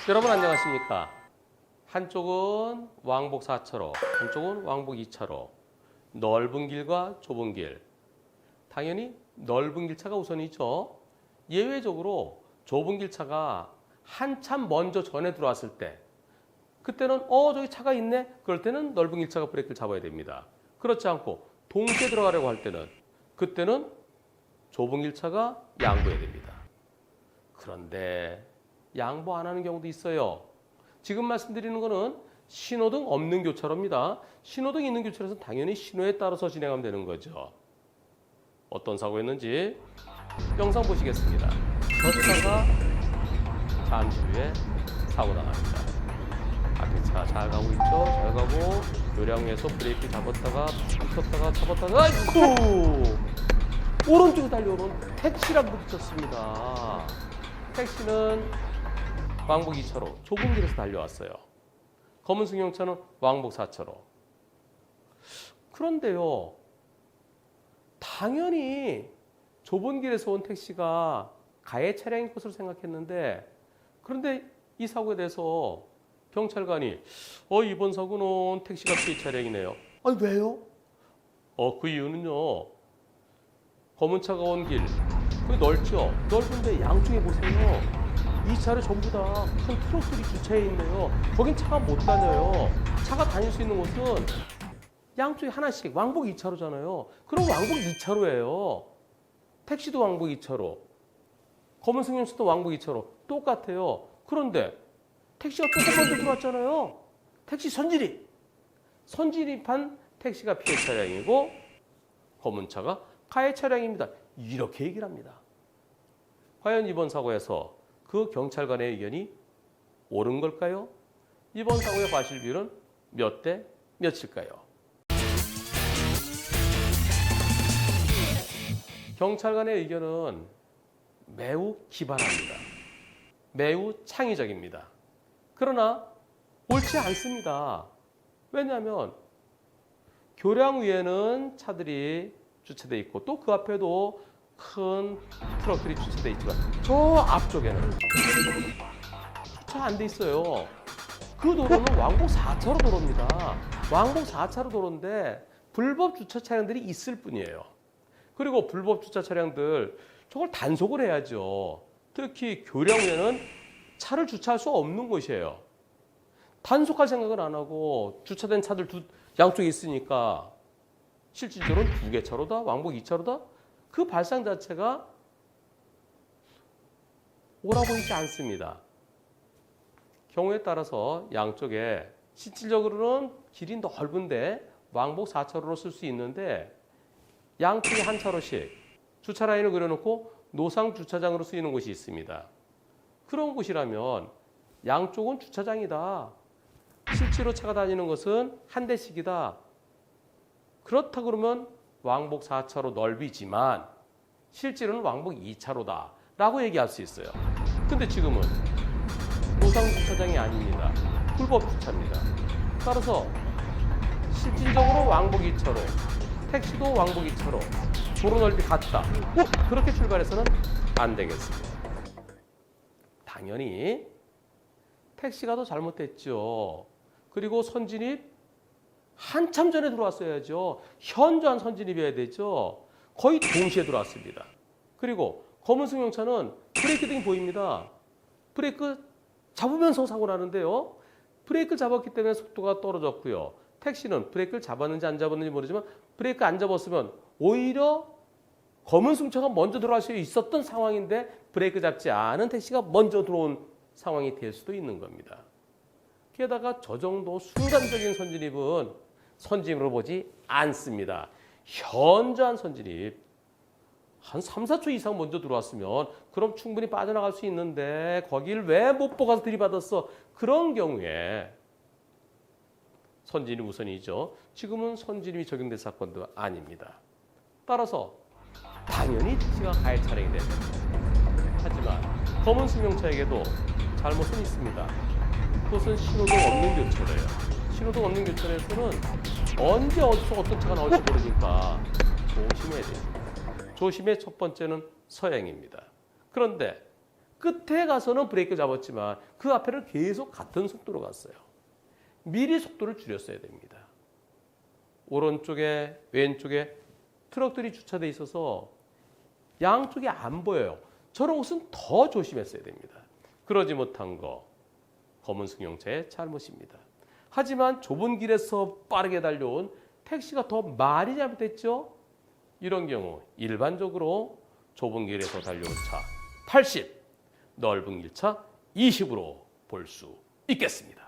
여러분 안녕하십니까? 한쪽은 왕복 4차로, 한쪽은 왕복 2차로. 넓은 길과 좁은 길. 당연히 넓은 길차가 우선이죠. 예외적으로 좁은 길차가 한참 먼저 전에 들어왔을 때 그때는 저기 차가 있네? 그럴 때는 넓은 길차가 브레이크를 잡아야 됩니다. 그렇지 않고 동시에 들어가려고 할 때는 그때는 좁은 길차가 양보해야 됩니다. 그런데 양보 안 하는 경우도 있어요. 지금 말씀드리는 거는 신호등 없는 교차로입니다. 신호등 있는 교차로에서는 당연히 신호에 따라서 진행하면 되는 거죠. 어떤 사고였는지 영상 보시겠습니다. 저 차가 잠시 후에 사고 나갑니다. 앞에 차 잘 가고 있죠? 잘 가고 요량에서 브레이크 잡았다가 잡았다가 아이쿠! 오른쪽에 달려오는 택시랑 부딪혔습니다. 택시는 왕복 2차로 좁은 길에서 달려왔어요. 검은 승용차는 왕복 4차로. 그런데요, 당연히 좁은 길에서 온 택시가 가해 차량인 것으로 생각했는데, 그런데 이 사고에 대해서 경찰관이 이번 사고는 택시가 피해 차량이네요. 아니 왜요? 그 이유는요, 검은 차가 온 길, 그게 넓죠? 넓은데 양쪽에 보세요. 이 차를 전부 다 큰 트럭들이 주차해 있네요. 거긴 차가 못 다녀요. 차가 다닐 수 있는 곳은 양쪽에 하나씩 왕복 2차로잖아요. 그럼 왕복 2차로예요. 택시도 왕복 2차로, 검은 승용차도 왕복 2차로 똑같아요. 그런데 택시가 조금 먼저 들어왔잖아요. 택시 선진입한 택시가 피해 차량이고 검은 차가 가해 차량입니다. 이렇게 얘기를 합니다. 과연 이번 사고에서 그 경찰관의 의견이 옳은 걸까요? 이번 사고의 과실 비율은 몇 대 몇일까요? 경찰관의 의견은 매우 기발합니다. 매우 창의적입니다. 그러나 옳지 않습니다. 왜냐하면 교량 위에는 차들이 주차되어 있고 또 그 앞에도 큰 트럭들이 주차되어 있지만 저 앞쪽에는 주차 안 돼 있어요. 그 도로는 왕복 4차로 도로입니다. 왕복 4차로 도로인데 불법 주차 차량들이 있을 뿐이에요. 그리고 불법 주차 차량들 저걸 단속을 해야죠. 특히 교량에는 차를 주차할 수 없는 곳이에요. 단속할 생각을 안 하고 주차된 차들 양쪽에 있으니까 실질적으로는 2개 차로다, 왕복 2차로다. 그 발상 자체가 옳아 보이지 않습니다. 경우에 따라서 양쪽에 실질적으로는 길이 넓은데 왕복 4차로로 쓸 수 있는데 양쪽에 한 차로씩 주차 라인을 그려놓고 노상 주차장으로 쓰이는 곳이 있습니다. 그런 곳이라면 양쪽은 주차장이다. 실제로 차가 다니는 것은 한 대씩이다. 그렇다 그러면 왕복 4차로 넓이지만 실제로는 왕복 2차로다 라고 얘기할 수 있어요. 근데 지금은 노상 주차장이 아닙니다. 불법 주차입니다. 따라서 실질적으로 왕복 2차로, 택시도 왕복 2차로, 도로 넓이 같다. 그렇게 출발해서는 안 되겠습니다. 당연히 택시가 더 잘못됐죠. 그리고 선진입 한참 전에 들어왔어야죠. 현저한 선진입이어야 되죠. 거의 동시에 들어왔습니다. 그리고 검은 승용차는 브레이크 등이 보입니다. 브레이크 잡으면서 사고 나는데요. 브레이크를 잡았기 때문에 속도가 떨어졌고요. 택시는 브레이크를 잡았는지 안 잡았는지 모르지만 브레이크 안 잡았으면 오히려 검은 승용차가 먼저 들어갈 수 있었던 상황인데 브레이크 잡지 않은 택시가 먼저 들어온 상황이 될 수도 있는 겁니다. 게다가 저 정도 순간적인 선진입은 선진입으로 보지 않습니다. 현저한 선진입, 한 3, 4초 이상 먼저 들어왔으면 그럼 충분히 빠져나갈 수 있는데 거길 왜 못 보고서 들이받았어? 그런 경우에 선진입 우선이죠. 지금은 선진입이 적용된 사건도 아닙니다. 따라서 당연히 택시가 가해 차량이 됩니다. 하지만 검은 승용차에게도 잘못은 있습니다. 그것은 신호등 없는 교차로예요. 신호등 없는 교차로에서는 언제 어디서 어떤 차가 나올지 모르니까 조심해야 돼요. 조심의 첫 번째는 서행입니다. 그런데 끝에 가서는 브레이크 잡았지만 그 앞에는 계속 같은 속도로 갔어요. 미리 속도를 줄였어야 됩니다. 오른쪽에 왼쪽에 트럭들이 주차돼 있어서 양쪽이 안 보여요. 저런 곳은 더 조심했어야 됩니다. 그러지 못한 거 검은 승용차의 잘못입니다. 하지만 좁은 길에서 빠르게 달려온 택시가 더 많이 잘못했죠. 이런 경우 일반적으로 좁은 길에서 달려온 차 80, 넓은 길차 20으로 볼 수 있겠습니다.